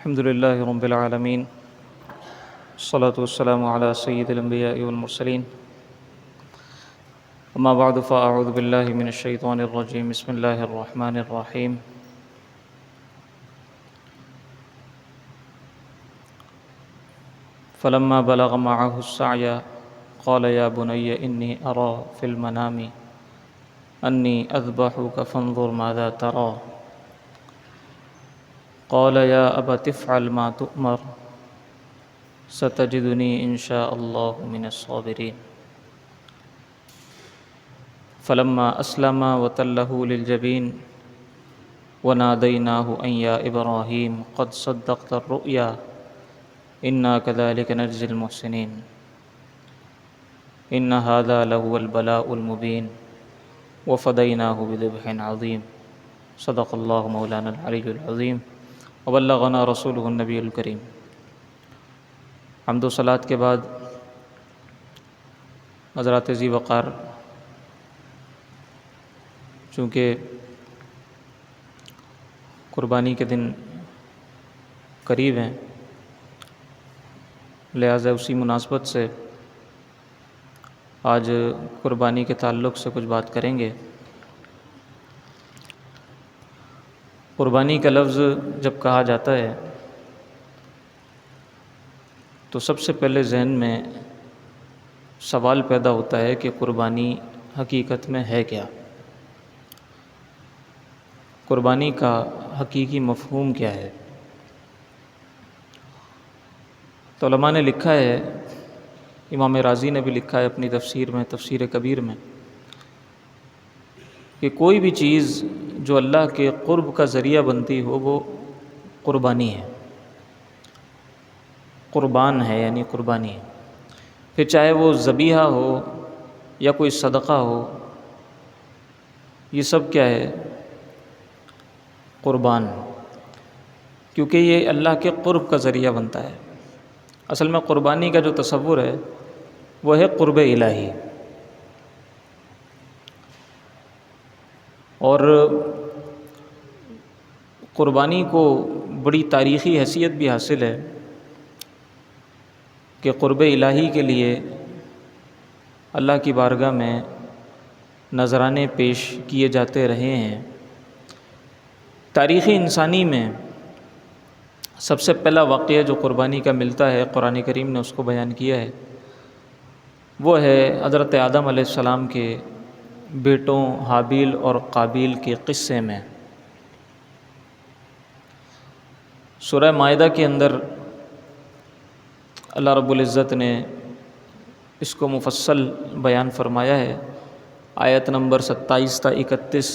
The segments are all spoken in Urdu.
الحمد لله رب العالمين، الصلاة والسلام على سيد الأنبياء والمرسلين. أما بعد فأعوذ بالله من الشيطان الرجيم. بسم الله الرحمن الرحيم. فلما بلغ معه السعي قال يا بني إني أرى في المنام أني أذبحك فانظر ماذا ترى. قال يا أبت افعل ما تؤمر ستجدني إن شاء الله من الصابرين. فلما أسلم وتله للجبين وناديناه أن يا إبراهيم قد صدقت الرؤيا إنا كذلك نجزي المحسنين إن هذا لهو البلاء المبين وفديناه بذبح عظيم. صدق الله مولانا العلي العظيم وبلغنا رسوله النبی الکریم. حمد و صلات کے بعد حضرات ذی وقار، چونکہ قربانی کے دن قریب ہیں، لہٰذا اسی مناسبت سے آج قربانی کے تعلق سے کچھ بات کریں گے. قربانی کا لفظ جب کہا جاتا ہے تو سب سے پہلے ذہن میں سوال پیدا ہوتا ہے کہ قربانی حقیقت میں ہے کیا؟ قربانی کا حقیقی مفہوم کیا ہے؟ تو علماء نے لکھا ہے، امام رازی نے بھی لکھا ہے اپنی تفسیر میں، تفسیر کبیر میں، کہ کوئی بھی چیز جو اللہ کے قرب کا ذریعہ بنتی ہو وہ قربانی ہے، قربان ہے، یعنی قربانی ہے. پھر چاہے وہ ذبیحہ ہو یا کوئی صدقہ ہو، یہ سب کیا ہے؟ قربان، کیونکہ یہ اللہ کے قرب کا ذریعہ بنتا ہے. اصل میں قربانی کا جو تصور ہے وہ ہے قرب الہی. اور قربانی کو بڑی تاریخی حیثیت بھی حاصل ہے کہ قرب الہی کے لیے اللہ کی بارگاہ میں نذرانے پیش کیے جاتے رہے ہیں. تاریخ انسانی میں سب سے پہلا واقعہ جو قربانی کا ملتا ہے، قرآن کریم نے اس کو بیان کیا ہے، وہ ہے حضرت آدم علیہ السلام کے بیٹوں حابیل اور قابیل کے قصے میں. سورہ مائدہ کے اندر اللہ رب العزت نے اس کو مفصل بیان فرمایا ہے. آیت نمبر 27 تا 31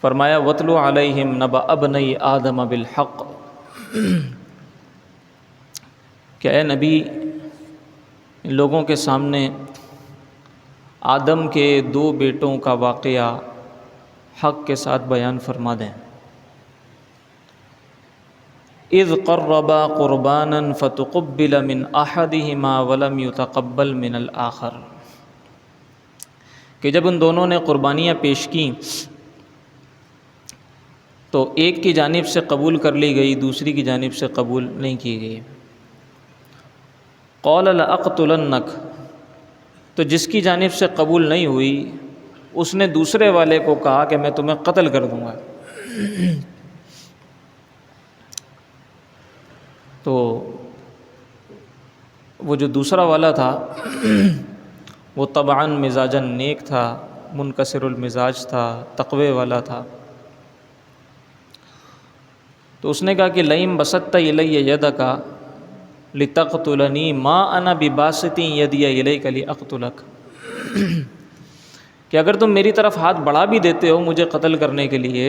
فرمایا وَاتْلُ عَلَيْهِمْ نَبَأَ ابْنَيْ آدَمَ بِالْحَقِّ، کہ اے نبی ان لوگوں کے سامنے آدم کے دو بیٹوں کا واقعہ حق کے ساتھ بیان فرما دیں. اذ قربا قربانا فتقبل من احدهما ولم يتقبل من الاخر، کہ جب ان دونوں نے قربانیاں پیش کیں تو ایک کی جانب سے قبول کر لی گئی، دوسری کی جانب سے قبول نہیں کی گئی. قال لأقتلنک، تو جس کی جانب سے قبول نہیں ہوئی اس نے دوسرے والے کو کہا کہ میں تمہیں قتل کر دوں گا. تو وہ جو دوسرا والا تھا وہ طبعاً مزاجاً نیک تھا، منکسر المزاج تھا، تقوی والا تھا. تو اس نے کہا کہ لئن بسطت الی یدک لتقتلنی ما انا بباسط یدی الیک لاقتلک، کہ اگر تم میری طرف ہاتھ بڑھا بھی دیتے ہو مجھے قتل کرنے کے لیے،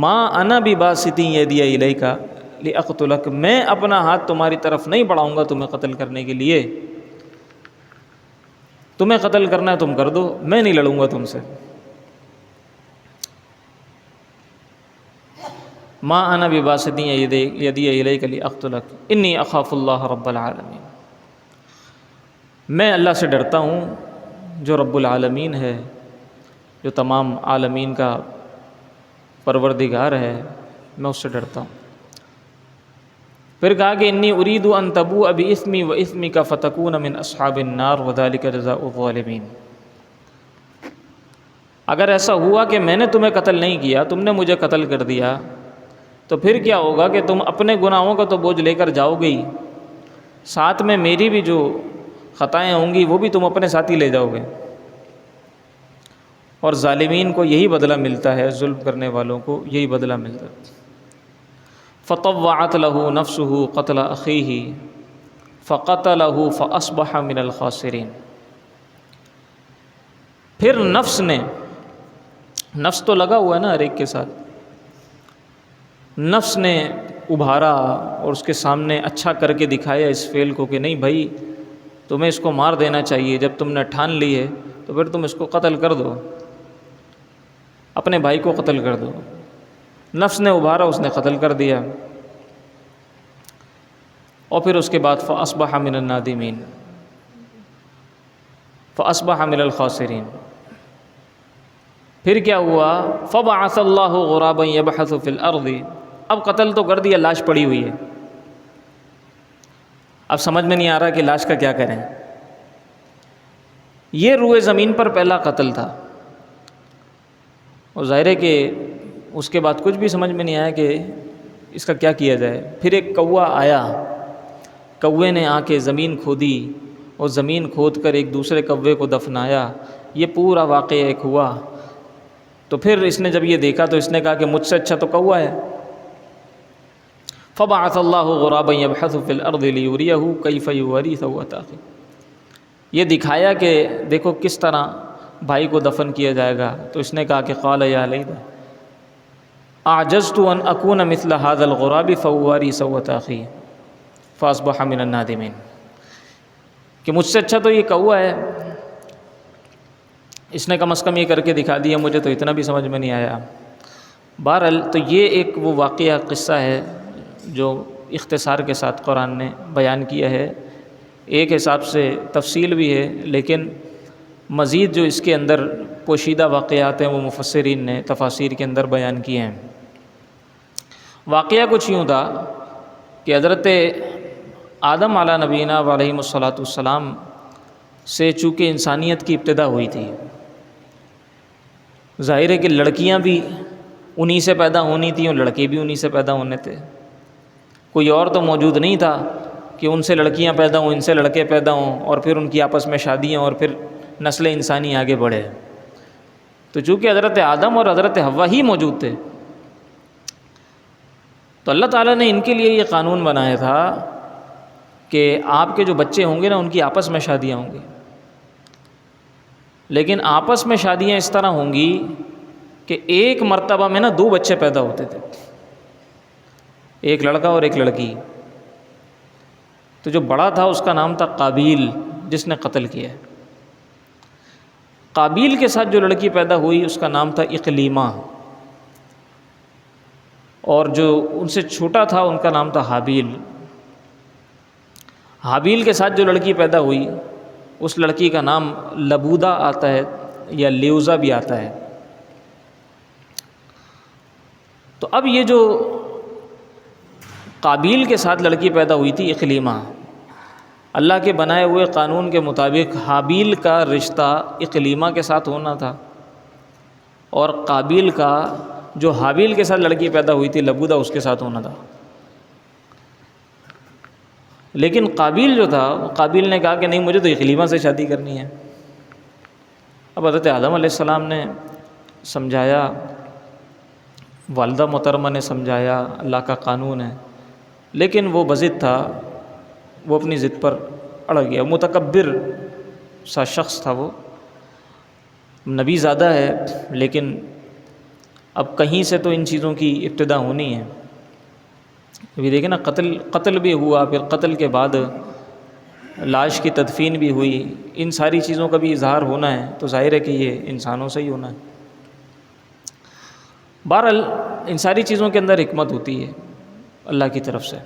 ما انا بباسط یدی الیک لاقتلک، میں اپنا ہاتھ تمہاری طرف نہیں بڑھاؤں گا تمہیں قتل کرنے کے لیے. تمہیں قتل کرنا ہے تم کر دو، میں نہیں لڑوں گا تم سے. ما انا بباسط یدی الیک لاقتلک انی اخاف اللہ رب العالمین، میں اللہ سے ڈرتا ہوں جو رب العالمین ہے، جو تمام عالمین کا پروردگار ہے، میں اس سے ڈرتا ہوں۔ پھر کہا کہ انی ارید ان تبوء باسمی واسمک فتکون من اصحاب النار وذلک جزاء الظالمین۔ اگر ایسا ہوا کہ میں نے تمہیں قتل نہیں کیا، تم نے مجھے قتل کر دیا، تو پھر کیا ہوگا کہ تم اپنے گناہوں کا تو بوجھ لے کر جاؤ گے ہی، ساتھ میں میری بھی جو خطائیں ہوں گی وہ بھی تم اپنے ساتھ ہی لے جاؤ گے، اور ظالمین کو یہی بدلہ ملتا ہے، ظلم کرنے والوں کو یہی بدلہ ملتا ہے۔ فطوعت له نفسه قتل اخیہ فقتله فاصبح من الخاسرین۔ پھر نفس تو لگا ہوا ہے نا ہر ایک کے ساتھ، نفس نے ابھارا اور اس کے سامنے اچھا کر کے دکھایا اس فعل کو کہ نہیں بھائی تمہیں اس کو مار دینا چاہیے، جب تم نے ٹھان لی ہے تو پھر تم اس کو قتل کر دو، اپنے بھائی کو قتل کر دو۔ نفس نے ابھارا، اس نے قتل کر دیا، اور پھر اس کے بعد فاصبح من النادمین فاصبح من الخاسرین۔ پھر کیا ہوا؟ فبعث اللہ غرابا یبحث فی الارض۔ اب قتل تو کر دیا، لاش پڑی ہوئی ہے، اب سمجھ میں نہیں آ رہا کہ لاش کا کیا کریں۔ یہ روئے زمین پر پہلا قتل تھا، اور ظاہر ہے کہ اس کے بعد کچھ بھی سمجھ میں نہیں آیا کہ اس کا کیا کیا جائے۔ پھر ایک کوا آیا، کوے نے آ کے زمین کھودی اور زمین کھود کر ایک دوسرے کوے کو دفنایا، یہ پورا واقعہ ایک ہوا۔ تو پھر اس نے جب یہ دیکھا تو اس نے کہا کہ مجھ سے اچھا تو کوا ہے۔ فبعث اللہ غرابا یبحث فی الارض لیریہ کیف یواری سوءۃ اخیہ۔ یہ دکھایا کہ دیکھو کس طرح بھائی کو دفن کیا جائے گا، تو اس نے کہا کہ قال یا لیت اعجزت ان اکون مثل هذا الغراب فاواری سوءۃ اخی فاصبح من النادمین، کہ مجھ سے اچھا تو یہ کوا ہے، اس نے کم از کم یہ کر کے دکھا دیا، مجھے تو اتنا بھی سمجھ میں نہیں آیا۔ بہرحال تو یہ ایک وہ واقعہ قصہ ہے جو اختصار کے ساتھ قرآن نے بیان کیا ہے، ایک حساب سے تفصیل بھی ہے، لیکن مزید جو اس کے اندر پوشیدہ واقعات ہیں وہ مفسرین نے تفاسیر کے اندر بیان کیے ہیں۔ واقعہ کچھ یوں تھا کہ حضرت آدم علیہ نبینا علیہ الصلاۃ والسلام سے چونکہ انسانیت کی ابتدا ہوئی تھی، ظاہر ہے کہ لڑکیاں بھی انہی سے پیدا ہونی تھیں اور لڑکے بھی انہی سے پیدا ہونے تھے، کوئی اور تو موجود نہیں تھا کہ ان سے لڑکیاں پیدا ہوں، ان سے لڑکے پیدا ہوں، اور پھر ان کی آپس میں شادیاں اور پھر نسل انسانی آگے بڑھے۔ تو چونکہ حضرت آدم اور حضرت حوا ہی موجود تھے، تو اللہ تعالیٰ نے ان کے لیے یہ قانون بنایا تھا کہ آپ کے جو بچے ہوں گے نا ان کی آپس میں شادیاں ہوں گی، لیکن آپس میں شادیاں اس طرح ہوں گی کہ ایک مرتبہ میں نا 2 بچے پیدا ہوتے تھے، ایک لڑکا اور ایک لڑکی۔ تو جو بڑا تھا اس کا نام تھا قابیل، جس نے قتل کیا ہے۔ قابیل کے ساتھ جو لڑکی پیدا ہوئی اس کا نام تھا اقلیمہ، اور جو ان سے چھوٹا تھا ان کا نام تھا حابیل۔ حابیل کے ساتھ جو لڑکی پیدا ہوئی اس لڑکی کا نام لبودہ آتا ہے یا لیوزا بھی آتا ہے۔ تو اب یہ جو قابیل کے ساتھ لڑکی پیدا ہوئی تھی اقلیمہ، اللہ کے بنائے ہوئے قانون کے مطابق حابیل کا رشتہ اقلیمہ کے ساتھ ہونا تھا، اور قابیل کا جو حابیل کے ساتھ لڑکی پیدا ہوئی تھی لبودہ اس کے ساتھ ہونا تھا۔ لیکن قابیل جو تھا، قابیل نے کہا کہ نہیں مجھے تو اقلیمہ سے شادی کرنی ہے۔ اب حضرت آدم علیہ السلام نے سمجھایا، والدہ محترمہ نے سمجھایا، اللہ کا قانون ہے، لیکن وہ بضد تھا، وہ اپنی ضد پر اڑ گیا، متکبر سا شخص تھا، وہ نبی زادہ ہے، لیکن اب کہیں سے تو ان چیزوں کی ابتدا ہونی ہے۔ ابھی دیکھیں نا، قتل بھی ہوا، پھر قتل کے بعد لاش کی تدفین بھی ہوئی، ان ساری چیزوں کا بھی اظہار ہونا ہے، تو ظاہر ہے کہ یہ انسانوں سے ہی ہونا ہے۔ بہرحال ان ساری چیزوں کے اندر حکمت ہوتی ہے اللہ کی طرف سے۔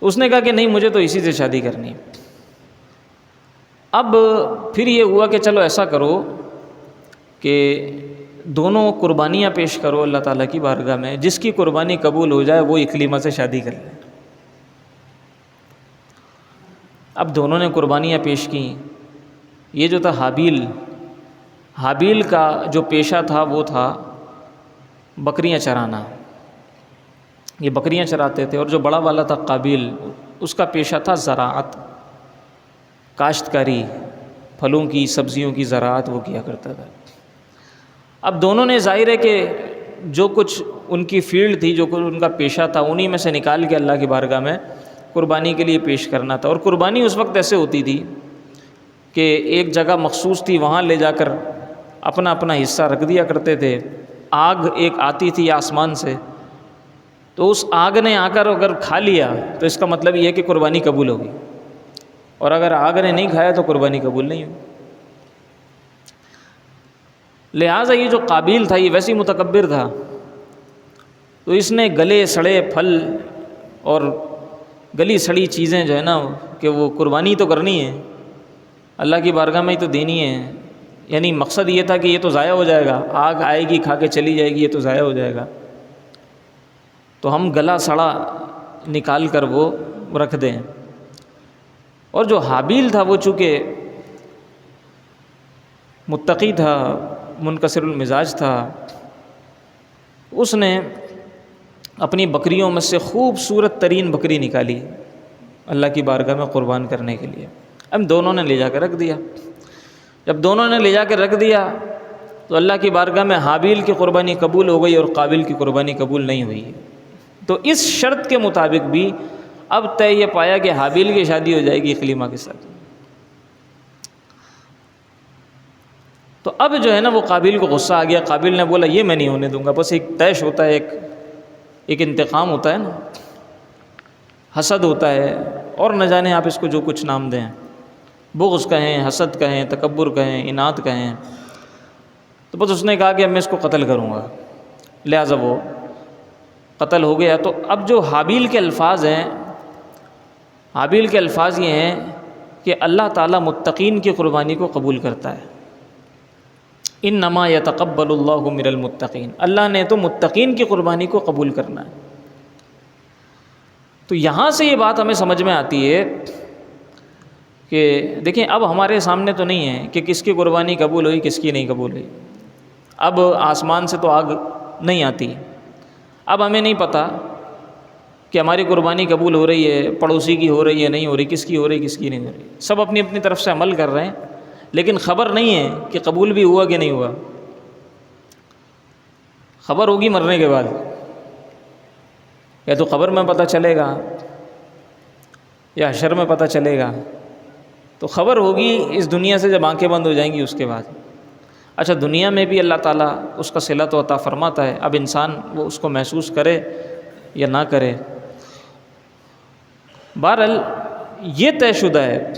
اس نے کہا کہ نہیں مجھے تو اسی سے شادی کرنی ہے۔ اب پھر یہ ہوا کہ چلو ایسا کرو کہ دونوں قربانیاں پیش کرو اللہ تعالیٰ کی بارگاہ میں، جس کی قربانی قبول ہو جائے وہ اکلیمہ سے شادی کر لے۔ اب دونوں نے قربانیاں پیش کیں۔ یہ جو تھا حابیل کا جو پیشہ تھا وہ تھا بکریاں چرانا، یہ بکریاں چراتے تھے، اور جو بڑا والا تھا قابیل، اس کا پیشہ تھا زراعت، کاشتکاری، پھلوں کی سبزیوں کی زراعت وہ کیا کرتا تھا۔ اب دونوں نے ظاہر ہے کہ جو کچھ ان کی فیلڈ تھی، جو کچھ ان کا پیشہ تھا، انہی میں سے نکال کے اللہ کی بارگاہ میں قربانی کے لیے پیش کرنا تھا۔ اور قربانی اس وقت ایسے ہوتی تھی کہ ایک جگہ مخصوص تھی، وہاں لے جا کر اپنا اپنا حصہ رکھ دیا کرتے تھے۔ آگ ایک آتی تھی آسمان سے، تو اس آگ نے آ کر اگر کھا لیا تو اس کا مطلب یہ ہے کہ قربانی قبول ہوگی، اور اگر آگ نے نہیں کھایا تو قربانی قبول نہیں ہوگی۔ لہٰذا یہ جو قابیل تھا یہ ویسے ہی متکبر تھا، تو اس نے گلے سڑے پھل اور گلی سڑی چیزیں جو ہے نا کہ وہ قربانی تو کرنی ہے، اللہ کی بارگاہ میں ہی تو دینی ہے، یعنی مقصد یہ تھا کہ یہ تو ضائع ہو جائے گا، آگ آئے گی کھا کے چلی جائے گی، یہ تو ضائع ہو جائے گا، تو ہم گلا سڑا نکال کر وہ رکھ دیں۔ اور جو حابیل تھا وہ چونکہ متقی تھا، منکسر المزاج تھا، اس نے اپنی بکریوں میں سے خوبصورت ترین بکری نکالی اللہ کی بارگاہ میں قربان کرنے کے لیے۔ اب دونوں نے لے جا کے رکھ دیا۔ جب دونوں نے لے جا کے رکھ دیا تو اللہ کی بارگاہ میں حابیل کی قربانی قبول ہو گئی اور قابیل کی قربانی قبول نہیں ہوئی۔ تو اس شرط کے مطابق بھی اب طے یہ پایا کہ حابیل کی شادی ہو جائے گی اکلیمہ کے ساتھ۔ تو اب جو ہے نا وہ قابیل کو غصہ آ گیا۔ قابیل نے بولا یہ میں نہیں ہونے دوں گا، بس ایک طیش ہوتا ہے، ایک انتقام ہوتا ہے نا، حسد ہوتا ہے، اور نہ جانے آپ اس کو جو کچھ نام دیں، بغض کہیں، حسد کہیں، تکبر کہیں، اناد کہیں، تو بس اس نے کہا کہ اب میں اس کو قتل کروں گا، لہٰذا وہ قتل ہو گیا۔ تو اب جو حابیل کے الفاظ ہیں، حابیل کے الفاظ یہ ہیں کہ اللہ تعالیٰ متقین کی قربانی کو قبول کرتا ہے، انما یتقبل اللہ من المتقین، اللہ نے تو متقین کی قربانی کو قبول کرنا ہے۔ تو یہاں سے یہ بات ہمیں سمجھ میں آتی ہے کہ دیکھیں اب ہمارے سامنے تو نہیں ہے کہ کس کی قربانی قبول ہوئی کس کی نہیں قبول ہوئی، اب آسمان سے تو آگ نہیں آتی، اب ہمیں نہیں پتہ کہ ہماری قربانی قبول ہو رہی ہے، پڑوسی کی ہو رہی ہے نہیں ہو رہی، کس کی ہو رہی کس کی نہیں ہو رہی، سب اپنی اپنی طرف سے عمل کر رہے ہیں، لیکن خبر نہیں ہے کہ قبول بھی ہوا کہ نہیں ہوا۔ خبر ہوگی مرنے کے بعد، یا تو قبر میں پتہ چلے گا یا حشر میں پتہ چلے گا، تو خبر ہوگی اس دنیا سے جب آنکھیں بند ہو جائیں گی اس کے بعد۔ اچھا دنیا میں بھی اللہ تعالیٰ اس کا صلہ تو عطا فرماتا ہے، اب انسان وہ اس کو محسوس کرے یا نہ کرے۔ بہرحال یہ طے شدہ ہے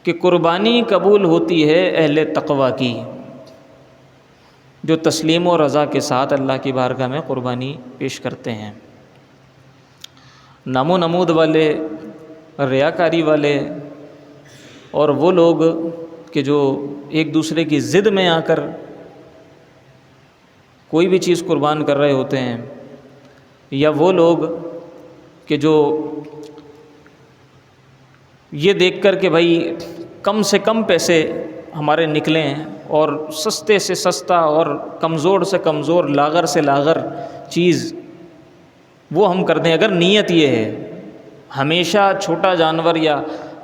کہ قربانی قبول ہوتی ہے اہل تقویٰ کی، جو تسلیم و رضا کے ساتھ اللہ کی بارگاہ میں قربانی پیش کرتے ہیں۔ نام و نمود والے، ریاکاری والے، اور وہ لوگ کہ جو ایک دوسرے کی ضد میں آ کر کوئی بھی چیز قربان کر رہے ہوتے ہیں، یا وہ لوگ کہ جو یہ دیکھ کر کہ بھائی کم سے کم پیسے ہمارے نکلیں اور سستے سے سستا اور کمزور سے کمزور، لاغر سے لاغر چیز وہ ہم کر دیں، اگر نیت یہ ہے، ہمیشہ چھوٹا جانور یا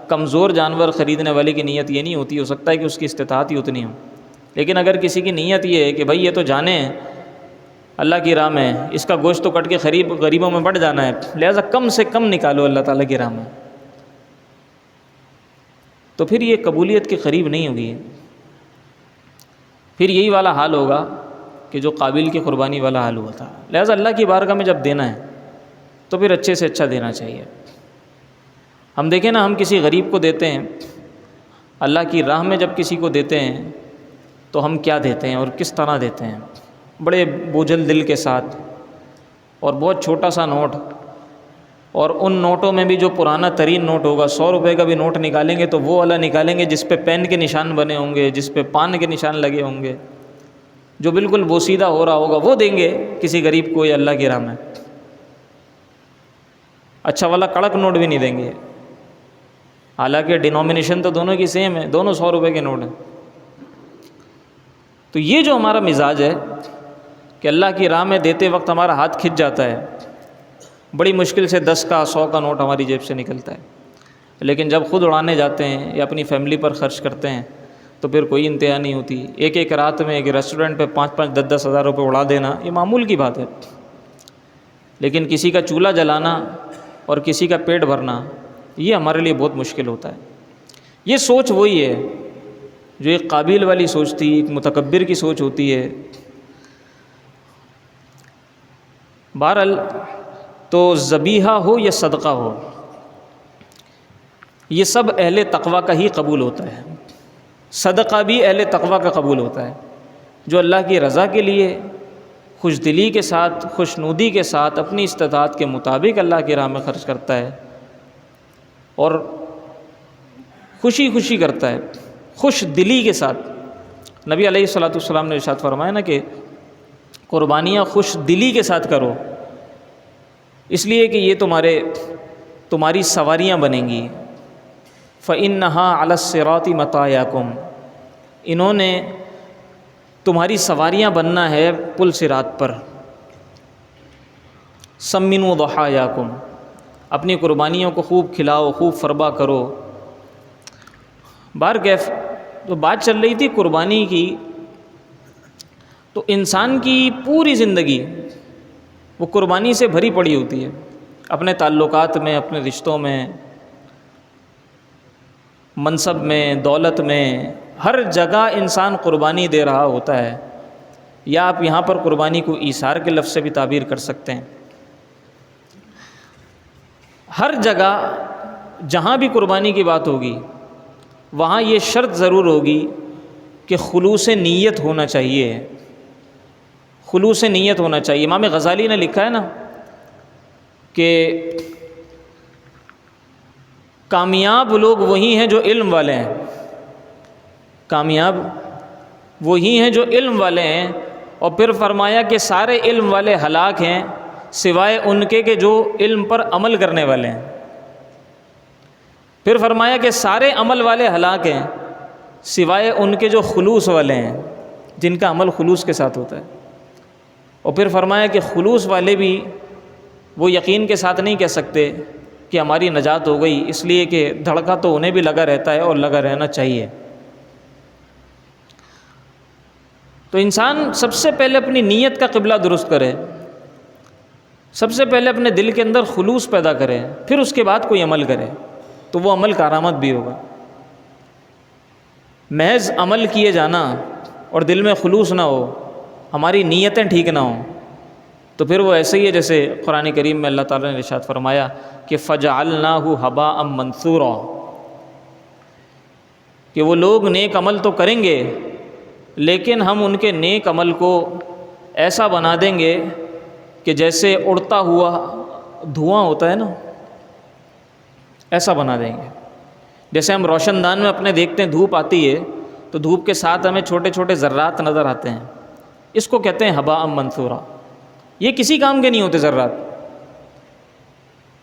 کمزور جانور خریدنے والے کی نیت یہ نہیں ہوتی، ہو سکتا ہے کہ اس کی استطاعت ہی اتنی ہو، لیکن اگر کسی کی نیت یہ ہے کہ بھائی یہ تو جانے اللہ کی راہ میں، اس کا گوشت تو کٹ کے غریبوں میں بٹ جانا ہے، لہذا کم سے کم نکالو اللہ تعالیٰ کی راہ میں، تو پھر یہ قبولیت کے قریب نہیں ہوگی، پھر یہی والا حال ہوگا کہ جو قابل کی قربانی والا حال ہوا تھا۔ لہذا اللہ کی بارگاہ میں جب دینا ہے تو پھر اچھے سے اچھا دینا چاہیے۔ ہم دیکھیں نا، ہم کسی غریب کو دیتے ہیں، اللہ کی راہ میں جب کسی کو دیتے ہیں تو ہم کیا دیتے ہیں اور کس طرح دیتے ہیں؟ بڑے بوجھل دل کے ساتھ، اور بہت چھوٹا سا نوٹ، اور ان نوٹوں میں بھی جو پرانا ترین نوٹ ہوگا، 100 روپے کا بھی نوٹ نکالیں گے تو وہ والا نکالیں گے جس پہ پین کے نشان بنے ہوں گے، جس پہ پان کے نشان لگے ہوں گے، جو بالکل بوسیدہ ہو رہا ہوگا وہ دیں گے کسی غریب کو یا اللہ کی راہ میں، اچھا والا کڑک نوٹ بھی نہیں دیں گے، حالانکہ ڈینومینیشن تو دونوں کی سیم ہے، دونوں 100 روپے کے نوٹ ہیں۔ تو یہ جو ہمارا مزاج ہے کہ اللہ کی راہ میں دیتے وقت ہمارا ہاتھ کھنچ جاتا ہے، بڑی مشکل سے 10 کا 100 کا نوٹ ہماری جیب سے نکلتا ہے، لیکن جب خود اڑانے جاتے ہیں یا اپنی فیملی پر خرچ کرتے ہیں تو پھر کوئی انتہا نہیں ہوتی۔ ایک رات میں ایک ریسٹورنٹ پہ 5-5 10-10 ہزار روپے اڑا دینا یہ معمول کی بات ہے، لیکن کسی کا چولہا جلانا اور کسی کا پیٹ بھرنا یہ ہمارے لیے بہت مشکل ہوتا ہے۔ یہ سوچ وہی ہے جو ایک قابل والی سوچ تھی، ایک متکبر کی سوچ ہوتی ہے۔ بہرحال تو ذبیحہ ہو یا صدقہ ہو، یہ سب اہل تقویٰ کا ہی قبول ہوتا ہے۔ صدقہ بھی اہل تقویٰ کا قبول ہوتا ہے، جو اللہ کی رضا کے لیے خوش دلی کے ساتھ، خوشنودی کے ساتھ، اپنی استطاعت کے مطابق اللہ کی راہ میں خرچ کرتا ہے اور خوشی خوشی کرتا ہے، خوش دلی کے ساتھ۔ نبی علیہ الصلوۃ والسلام نے ارشاد فرمایا نا کہ قربانیاں خوش دلی کے ساتھ کرو، اس لیے کہ یہ تمہاری سواریاں بنیں گی۔ فَإِنَّهَا عَلَى الصِّرَاطِ مَطَايَاكُمْ، انہوں نے تمہاری سواریاں بننا ہے پل صراط پر۔ سَمِّنُوا ضَحَايَاكُمْ، اپنی قربانیوں کو خوب کھلاؤ، خوب فربا کرو۔ بہرکیف تو بات چل رہی تھی قربانی کی، تو انسان کی پوری زندگی وہ قربانی سے بھری پڑی ہوتی ہے، اپنے تعلقات میں، اپنے رشتوں میں، منصب میں، دولت میں، ہر جگہ انسان قربانی دے رہا ہوتا ہے، یا آپ یہاں پر قربانی کو ایثار کے لفظ سے بھی تعبیر کر سکتے ہیں۔ ہر جگہ جہاں بھی قربانی کی بات ہوگی وہاں یہ شرط ضرور ہوگی کہ خلوص نیت ہونا چاہیے، خلوص نیت ہونا چاہیے۔ امام غزالی نے لکھا ہے نا کہ کامیاب لوگ وہی ہیں جو علم والے ہیں، کامیاب وہی ہیں جو علم والے ہیں، اور پھر فرمایا کہ سارے علم والے ہلاک ہیں سوائے ان کے کہ جو علم پر عمل کرنے والے ہیں۔ پھر فرمایا کہ سارے عمل والے ہلاک ہیں سوائے ان کے جو خلوص والے ہیں، جن کا عمل خلوص کے ساتھ ہوتا ہے۔ اور پھر فرمایا کہ خلوص والے بھی وہ یقین کے ساتھ نہیں کہہ سکتے کہ ہماری نجات ہو گئی، اس لیے کہ دھڑکا تو انہیں بھی لگا رہتا ہے اور لگا رہنا چاہیے۔ تو انسان سب سے پہلے اپنی نیت کا قبلہ درست کرے، سب سے پہلے اپنے دل کے اندر خلوص پیدا کرے، پھر اس کے بعد کوئی عمل کرے تو وہ عمل کارآمد بھی ہوگا۔ محض عمل کیے جانا اور دل میں خلوص نہ ہو، ہماری نیتیں ٹھیک نہ ہوں، تو پھر وہ ایسے ہی ہے جیسے قرآن کریم میں اللہ تعالیٰ نے ارشاد فرمایا کہ فَجَعَلْنَاهُ هَبَاءً مَنْثُورًا، کہ وہ لوگ نیک عمل تو کریں گے لیکن ہم ان کے نیک عمل کو ایسا بنا دیں گے کہ جیسے اڑتا ہوا دھواں ہوتا ہے نا، ایسا بنا دیں گے۔ جیسے ہم روشن دان میں اپنے دیکھتے ہیں دھوپ آتی ہے تو دھوپ کے ساتھ ہمیں چھوٹے چھوٹے ذرات نظر آتے ہیں، اس کو کہتے ہیں ہباء منثورا۔ یہ کسی کام کے نہیں ہوتے ذرات،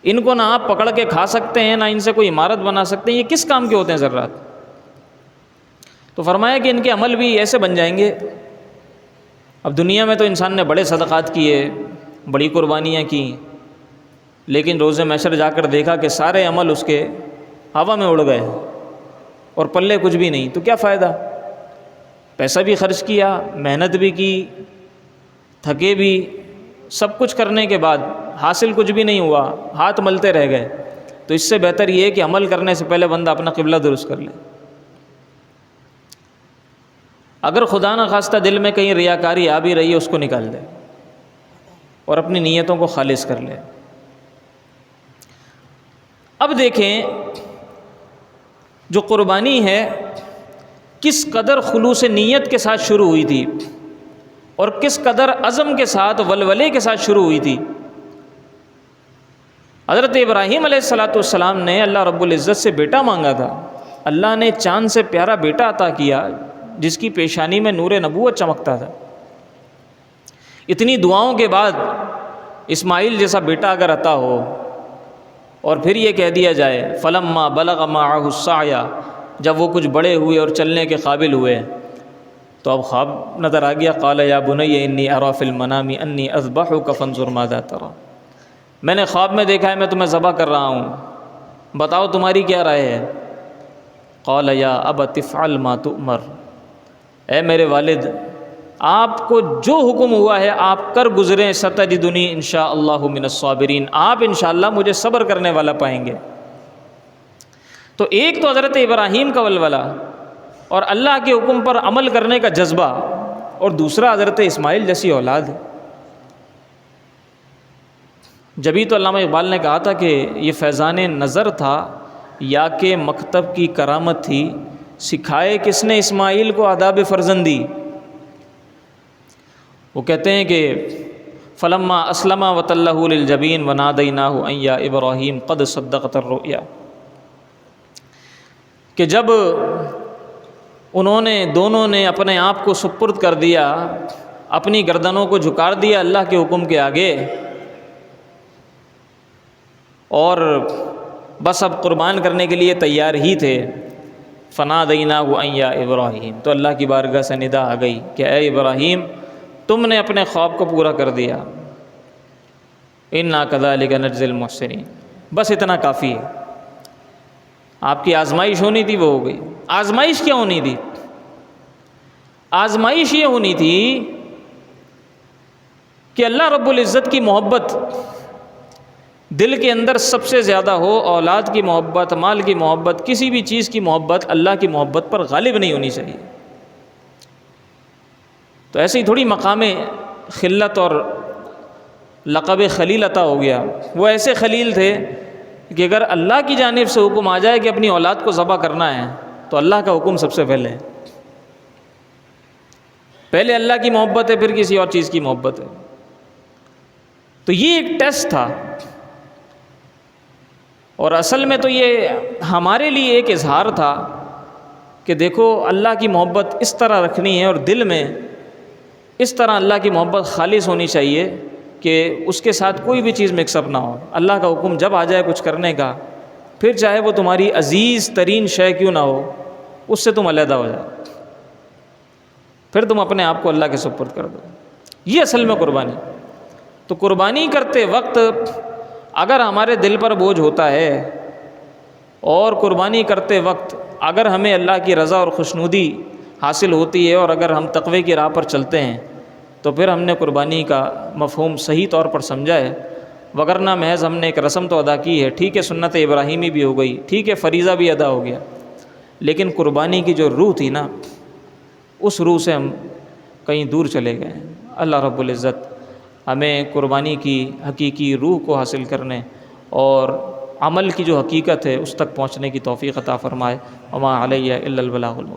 ان کو نہ آپ پکڑ کے کھا سکتے ہیں، نہ ان سے کوئی عمارت بنا سکتے ہیں، یہ کس کام کے ہوتے ہیں ذرات؟ تو فرمایا کہ ان کے عمل بھی ایسے بن جائیں گے۔ اب دنیا میں تو انسان نے بڑے صدقات کیے، بڑی قربانیاں کی، لیکن روز محشر جا کر دیکھا کہ سارے عمل اس کے ہوا میں اڑ گئے اور پلے کچھ بھی نہیں، تو کیا فائدہ؟ پیسہ بھی خرچ کیا، محنت بھی کی، تھکے بھی، سب کچھ کرنے کے بعد حاصل کچھ بھی نہیں ہوا، ہاتھ ملتے رہ گئے۔ تو اس سے بہتر یہ ہے کہ عمل کرنے سے پہلے بندہ اپنا قبلہ درست کر لے۔ اگر خدا نخواستہ دل میں کہیں ریاکاری آ بھی رہی ہے اس کو نکال دے اور اپنی نیتوں کو خالص کر لے۔ اب دیکھیں جو قربانی ہے کس قدر خلوص نیت کے ساتھ شروع ہوئی تھی اور کس قدر عزم کے ساتھ، ولولے کے ساتھ شروع ہوئی تھی۔ حضرت ابراہیم علیہ السلام نے اللہ رب العزت سے بیٹا مانگا تھا، اللہ نے چاند سے پیارا بیٹا عطا کیا جس کی پیشانی میں نور نبوت چمکتا تھا، اتنی دعاؤں کے بعد اسماعیل جیسا بیٹا اگر عطا ہو اور پھر یہ کہہ دیا جائے فلما بلغ معہ السعی، جب وہ کچھ بڑے ہوئے اور چلنے کے قابل ہوئے تو اب خواب نظر آ گیا، قال یا بنی انی اری فی المنام انی اذبحک فانظر ماذا تری، میں نے خواب میں دیکھا ہے میں تمہیں ذبح کر رہا ہوں، بتاؤ تمہاری کیا رائے ہے؟ قال یا ابت افعل ما تؤمر، اے میرے والد آپ کو جو حکم ہوا ہے آپ کر گزریں، ستجدنی انشاءاللہ من الصابرین، آپ انشاءاللہ مجھے صبر کرنے والا پائیں گے۔ تو ایک تو حضرت ابراہیم کا ولولہ اور اللہ کے حکم پر عمل کرنے کا جذبہ، اور دوسرا حضرت اسماعیل جیسی اولاد ہے۔ جبھی تو علامہ اقبال نے کہا تھا کہ یہ فیضان نظر تھا یا کہ مکتب کی کرامت تھی، سکھائے کس نے اسماعیل کو آداب فرزندی۔ وہ کہتے ہیں کہ فلما اسلم وتلہ للجبین ونادیناہ ان یا ابراہیم قد صدقت الرؤیا، کہ جب انہوں نے دونوں نے اپنے آپ کو سپرد کر دیا، اپنی گردنوں کو جھکا دیا اللہ کے حکم کے آگے، اور بس اب قربان کرنے کے لیے تیار ہی تھے، فنادیناہ ان یا ابراہیم، تو اللہ کی بارگاہ سے ندا آ گئی کہ اے ابراہیم تم نے اپنے خواب کو پورا کر دیا، انا کذالک نجزی المحسنین، بس اتنا کافی ہے۔ آپ کی آزمائش ہونی تھی وہ ہو گئی۔ آزمائش کیا ہونی تھی؟ آزمائش یہ ہونی تھی کہ اللہ رب العزت کی محبت دل کے اندر سب سے زیادہ ہو، اولاد کی محبت، مال کی محبت، کسی بھی چیز کی محبت اللہ کی محبت پر غالب نہیں ہونی چاہیے۔ تو ایسے ہی تھوڑی مقام خلت اور لقب خلیل عطا ہو گیا۔ وہ ایسے خلیل تھے کہ اگر اللہ کی جانب سے حکم آ جائے کہ اپنی اولاد کو ذبح کرنا ہے تو اللہ کا حکم سب سے پہلے، پہلے اللہ کی محبت ہے پھر کسی اور چیز کی محبت ہے۔ تو یہ ایک ٹیسٹ تھا، اور اصل میں تو یہ ہمارے لیے ایک اظہار تھا کہ دیکھو اللہ کی محبت اس طرح رکھنی ہے، اور دل میں اس طرح اللہ کی محبت خالص ہونی چاہیے کہ اس کے ساتھ کوئی بھی چیز مکس اپ نہ ہو۔ اللہ کا حکم جب آ جائے کچھ کرنے کا، پھر چاہے وہ تمہاری عزیز ترین شے کیوں نہ ہو، اس سے تم علیحدہ ہو جاؤ، پھر تم اپنے آپ کو اللہ کے سپرد کر دو۔ یہ اصل میں قربانی۔ تو قربانی کرتے وقت اگر ہمارے دل پر بوجھ ہوتا ہے، اور قربانی کرتے وقت اگر ہمیں اللہ کی رضا اور خوشنودی حاصل ہوتی ہے، اور اگر ہم تقوی کی راہ پر چلتے ہیں، تو پھر ہم نے قربانی کا مفہوم صحیح طور پر سمجھا ہے۔ وگرنہ محض ہم نے ایک رسم تو ادا کی ہے، ٹھیک ہے سنت ابراہیمی بھی ہو گئی، ٹھیک ہے فریضہ بھی ادا ہو گیا، لیکن قربانی کی جو روح تھی نا، اس روح سے ہم کہیں دور چلے گئے۔ اللہ رب العزت ہمیں قربانی کی حقیقی روح کو حاصل کرنے اور عمل کی جو حقیقت ہے اس تک پہنچنے کی توفیق عطا فرمائے۔ وما علیہ الا البلاغ المبین۔